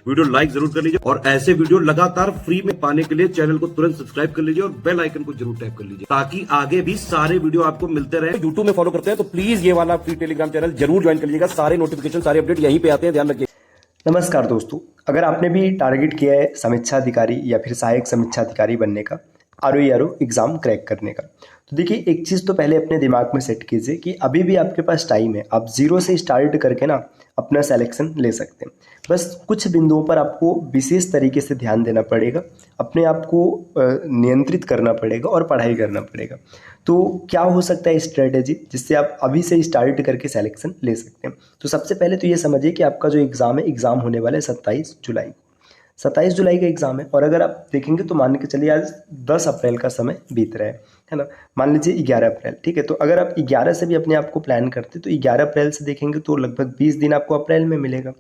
Video like जरूर कर लीजिए और ऐसे वीडियो लगातार फ्री में पाने के लिए चैनल को तुरंत सब्सक्राइब कर लीजिए और बेल आइकन को जरूर टैप कर लीजिए ताकि आगे भी सारे वीडियो आपको मिलते रहे। यूट्यूब में फॉलो करते हैं तो प्लीज ये वाला फ्री टेलीग्राम चैनल जरूर ज्वाइन कर लीजिएगा। सारे नोटिफिकेशन सारे अपडेट यहीं पे आते हैं, ध्यान रखिए। नमस्कार दोस्तों, अगर आपने भी टारगेट किया है समीक्षा अधिकारी या फिर सहायक समीक्षा अधिकारी बनने का, आरओ एग्ज़ाम क्रैक करने का, तो देखिए एक चीज़ तो पहले अपने दिमाग में सेट कीजिए कि अभी भी आपके पास टाइम है। आप जीरो से स्टार्ट करके ना अपना सिलेक्शन ले सकते हैं। बस कुछ बिंदुओं पर आपको विशेष तरीके से ध्यान देना पड़ेगा, अपने आप को नियंत्रित करना पड़ेगा और पढ़ाई करना पड़ेगा। तो क्या हो सकता है स्ट्रेटेजी जिससे आप अभी से स्टार्ट करके सिलेक्शन ले सकते हैं? तो सबसे पहले तो ये समझिए कि आपका जो एग्ज़ाम है, एग्ज़ाम होने वाला है 27 जुलाई। 27 जुलाई का एग्ज़ाम है और अगर आप देखेंगे तो मान के चलिए आज 10 अप्रैल का समय बीत रहा है ना। मान लीजिए 11 अप्रैल, ठीक है। तो अगर आप 11 से भी अपने आप को प्लान करते तो 11 अप्रैल से देखेंगे तो लगभग 20 दिन आपको अप्रैल में मिलेगा,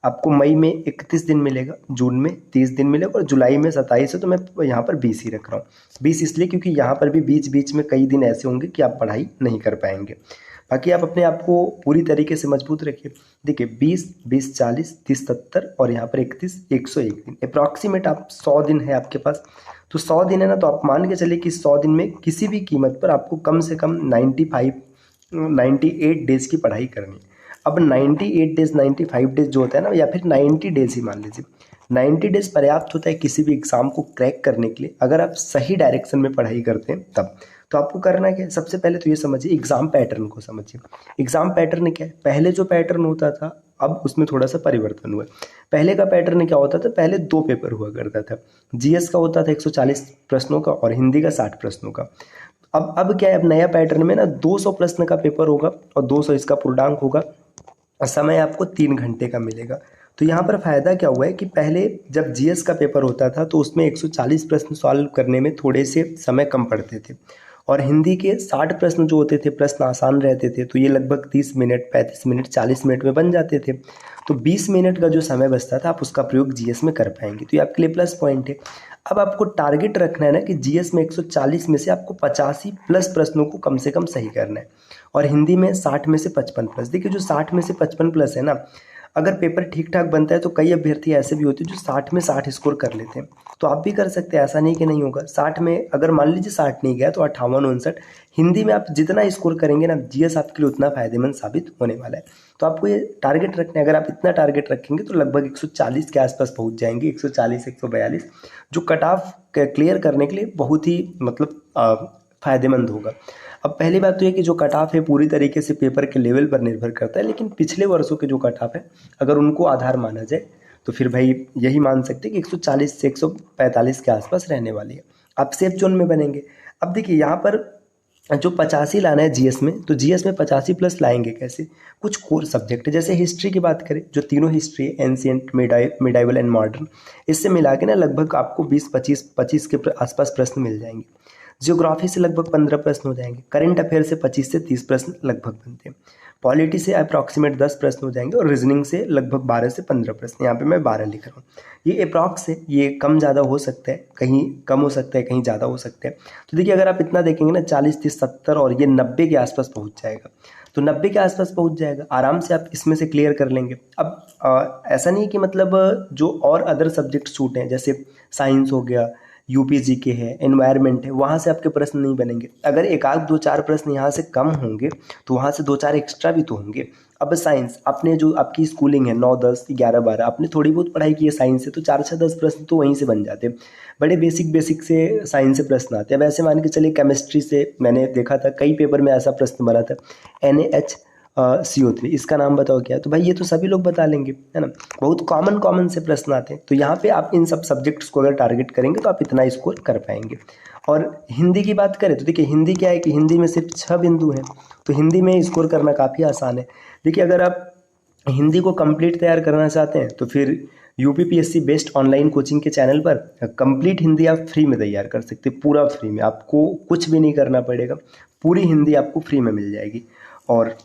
आपको मई में 31 दिन मिलेगा, जून में 30 दिन मिलेगा और जुलाई में 27 है। तो मैं यहाँ पर 20 ही रख रहा हूँ। 20 इसलिए क्योंकि यहाँ पर भी बीच बीच में कई दिन ऐसे होंगे कि आप पढ़ाई नहीं कर पाएंगे। बाकी आप अपने आप को पूरी तरीके से मजबूत रखिए। देखिए 20, 20, 40, 30, 70 और यहाँ पर 31, 101 दिन, अप्रॉक्सीमेट आप 100 दिन है आपके पास। तो 100 दिन है ना, तो आप मान के चलिए कि 100 दिन में किसी भी कीमत पर आपको कम से कम 98 डेज की पढ़ाई करनी है। अब 98 डेज, 95 डेज जो होता है ना, या फिर 90 डेज ही मान लीजिए, 90 डेज पर्याप्त होता है किसी भी एग्ज़ाम को क्रैक करने के लिए, अगर आप सही डायरेक्शन में पढ़ाई करते हैं तब। तो आपको करना क्या है, सबसे पहले तो ये समझिए एग्ज़ाम पैटर्न को समझिए। एग्ज़ाम पैटर्न क्या है? पहले जो पैटर्न होता था अब उसमें थोड़ा सा परिवर्तन हुआ है। पहले का पैटर्न क्या होता था? पहले 2 पेपर हुआ करता था। जीएस का होता था 140 प्रश्नों का और हिंदी का 60 प्रश्नों का। अब क्या है, अब नया पैटर्न में ना 200 प्रश्न का पेपर होगा और 200 इसका पूर्णांक होगा और समय आपको 3 घंटे का मिलेगा। तो यहाँ पर फ़ायदा क्या हुआ है कि पहले जब जीएस का पेपर होता था तो उसमें 140 प्रश्न सॉल्व करने में थोड़े से समय कम पड़ते थे और हिंदी के 60 प्रश्न जो होते थे, प्रश्न आसान रहते थे, तो ये लगभग 30 मिनट, 35 मिनट, 40 मिनट में बन जाते थे। तो 20 मिनट का जो समय बचता था आप उसका प्रयोग जीएस में कर पाएंगे, तो ये आपके लिए प्लस पॉइंट है। अब आपको टारगेट रखना है ना कि जीएस में 140 में से आपको 85 प्लस प्रश्नों को कम से कम सही करना है और हिंदी में 60 में से 55 प्लस। देखिए जो 60 में से 55 प्लस है ना, अगर पेपर ठीक ठाक बनता है तो कई अभ्यर्थी ऐसे भी होते हैं जो 60 में 60 स्कोर कर लेते हैं। तो आप भी कर सकते हैं, ऐसा नहीं कि नहीं होगा। 60 में अगर मान लीजिए 60 नहीं गया तो 58, 59 हिंदी में आप जितना स्कोर करेंगे ना, जीएस आपके लिए उतना फायदेमंद साबित होने वाला है। तो आपको ये टारगेट रखना है। अगर आप इतना टारगेट रखेंगे तो लगभग 140 के आसपास पहुंच जाएंगे, 140, 142, जो कट ऑफ क्लियर करने के लिए बहुत ही मतलब फ़ायदेमंद होगा। अब पहली बात तो ये कि जो कट ऑफ है पूरी तरीके से पेपर के लेवल पर निर्भर करता है, लेकिन पिछले वर्षों के जो कट ऑफ है अगर उनको आधार माना जाए तो फिर भाई यही मान सकते हैं कि 140 से 145 के आसपास रहने वाली है। आप सेफ जोन में बनेंगे। अब देखिए यहाँ पर जो 85 लाना है जीएस में, तो जीएस में 85 प्लस लाएंगे कैसे? कुछ कोर सब्जेक्ट है, जैसे हिस्ट्री की बात करें, जो तीनों हिस्ट्री है, एंशिएंट, मिडाइवल एंड मॉडर्न, इससे मिला के ना लगभग आपको 20-25 के आसपास प्रश्न मिल जाएंगे। जियोग्राफी से लगभग 15 प्रश्न हो जाएंगे। करंट अफेयर से 25 से 30 प्रश्न लगभग बनते हैं। पॉलिटी से अप्रॉक्सीमेट 10 प्रश्न हो जाएंगे और रीजनिंग से लगभग 12 से 15 प्रश्न। यहाँ पे मैं 12 लिख रहा हूँ। ये अप्रॉक्स है, ये कम ज़्यादा हो सकता है, कहीं कम हो सकता है, कहीं ज़्यादा हो सकता है। तो देखिए अगर आप इतना देखेंगे ना, 40, 30, 70 और ये 90 के आसपास पहुँच जाएगा। तो 90 के आसपास पहुँच जाएगा, आराम से आप इसमें से क्लियर कर लेंगे। अब ऐसा नहीं कि मतलब जो और अदर सब्जेक्ट छूट हैं, जैसे साइंस हो गया, यूपीजी के है, एनवायरनमेंट है, वहाँ से आपके प्रश्न नहीं बनेंगे। अगर एक आध 2-4 प्रश्न यहाँ से कम होंगे तो वहाँ से 2-4 एक्स्ट्रा भी तो होंगे। अब साइंस, आपने जो आपकी स्कूलिंग है 9, 10, 11, 12, आपने थोड़ी बहुत पढ़ाई की है साइंस से, तो 4 से 10 प्रश्न तो वहीं से बन जाते हैं। बड़े बेसिक से साइंस से प्रश्न आते हैं। वैसे मान के चलिए केमिस्ट्री से मैंने देखा था कई पेपर में ऐसा प्रश्न बना था, NaHCO3, इसका नाम बताओ क्या है? तो भाई ये तो सभी लोग बता लेंगे, है ना। बहुत कॉमन से प्रश्न आते हैं। तो यहाँ पे आप इन सब सब्जेक्ट्स को अगर टारगेट करेंगे तो आप इतना स्कोर कर पाएंगे। और हिंदी की बात करें तो देखिए हिंदी क्या है कि हिंदी में सिर्फ 6 बिंदु हैं, तो हिंदी में स्कोर करना काफ़ी आसान है। देखिए अगर आप हिंदी को कंप्लीट तैयार करना चाहते हैं तो फिर यूपीपीएससी बेस्ट ऑनलाइन कोचिंग के चैनल पर कंप्लीट हिंदी आप फ्री में तैयार कर सकते हैं, पूरा फ्री में, आपको कुछ भी नहीं करना पड़ेगा, पूरी हिंदी आपको फ्री में मिल जाएगी। और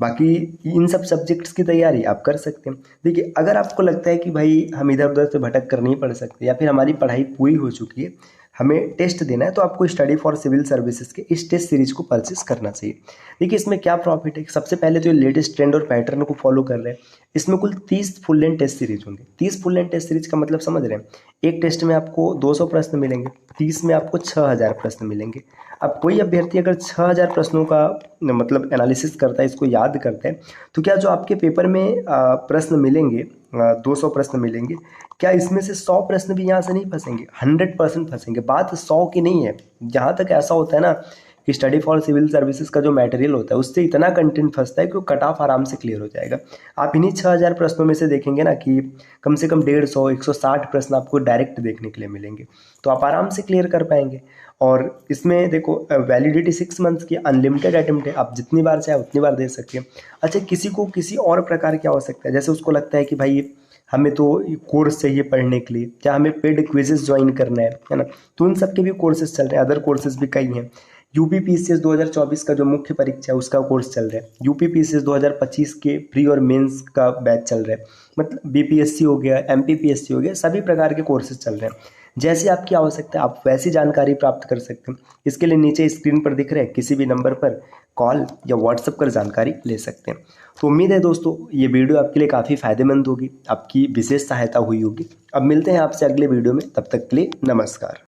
बाकी इन सब सब्जेक्ट्स की तैयारी आप कर सकते हैं। देखिए अगर आपको लगता है कि भाई हम इधर उधर से भटक कर नहीं पढ़ सकते या फिर हमारी पढ़ाई पूरी हो चुकी है, हमें टेस्ट देना है तो आपको स्टडी फॉर सिविल सर्विसेज के इस टेस्ट सीरीज को परचेस करना चाहिए। देखिए इसमें क्या प्रॉफिट है, सबसे पहले तो ये लेटेस्ट ट्रेंड और पैटर्न को फॉलो कर रहे हैं। इसमें कुल 30 फुल लेंथ टेस्ट सीरीज होंगे। 30 फुल लेंथ टेस्ट सीरीज का मतलब समझ रहे हैं, एक टेस्ट में आपको 200 प्रश्न मिलेंगे, 30 में आपको 6000 प्रश्न मिलेंगे। अब कोई अभ्यर्थी अगर 6000 प्रश्नों का मतलब एनालिसिस करता है, इसको याद करता है, तो क्या जो आपके पेपर में प्रश्न मिलेंगे, 200 प्रश्न मिलेंगे, क्या इसमें से 100 प्रश्न भी यहाँ से नहीं फंसेंगे? 100% फंसेंगे। बात 100 की नहीं है, जहाँ तक ऐसा होता है ना कि स्टडी फॉर सिविल सर्विसेज का जो मटेरियल होता है उससे इतना कंटेंट फंसता है कि वो कट ऑफ आराम से क्लियर हो जाएगा। आप इन्हीं 6000 प्रश्नों में से देखेंगे ना कि कम से कम 150 160 प्रश्न आपको डायरेक्ट देखने के लिए मिलेंगे, तो आप आराम से क्लियर कर पाएंगे। और इसमें देखो वैलिडिटी 6 मंथ्स की, अनलिमिटेड अटेम्प्ट है, आप जितनी बार चाहे उतनी बार दे सकते हैं। अच्छा, किसी को किसी और प्रकार क्या हो सकता है, जैसे उसको लगता है कि भाई हमें तो कोर्स चाहिए पढ़ने के लिए, क्या हमें पेड क्विजेस ज्वाइन करना है ना, तो उन सब के भी कोर्सेज चल रहे हैं, अदर कोर्सेज भी कई हैं। यूपी पीसीएस 2024 का जो मुख्य परीक्षा है उसका कोर्स चल रहा है, यूपी पीसीएस 2025 के प्री और मेंस का बैच चल रहा है, मतलब बीपीएससी हो गया, एमपीपीएससी हो गया, सभी प्रकार के कोर्सेज चल रहे हैं। जैसी आपकी आवश्यकता है आप वैसी जानकारी प्राप्त कर सकते हैं। इसके लिए नीचे स्क्रीन पर दिख रहे हैं किसी भी नंबर पर कॉल या व्हाट्सएप कर जानकारी ले सकते हैं। तो उम्मीद है दोस्तों ये वीडियो आपके लिए काफ़ी फायदेमंद होगी, आपकी विशेष सहायता हुई होगी। अब मिलते हैं आपसे अगले वीडियो में, तब तक के लिए नमस्कार।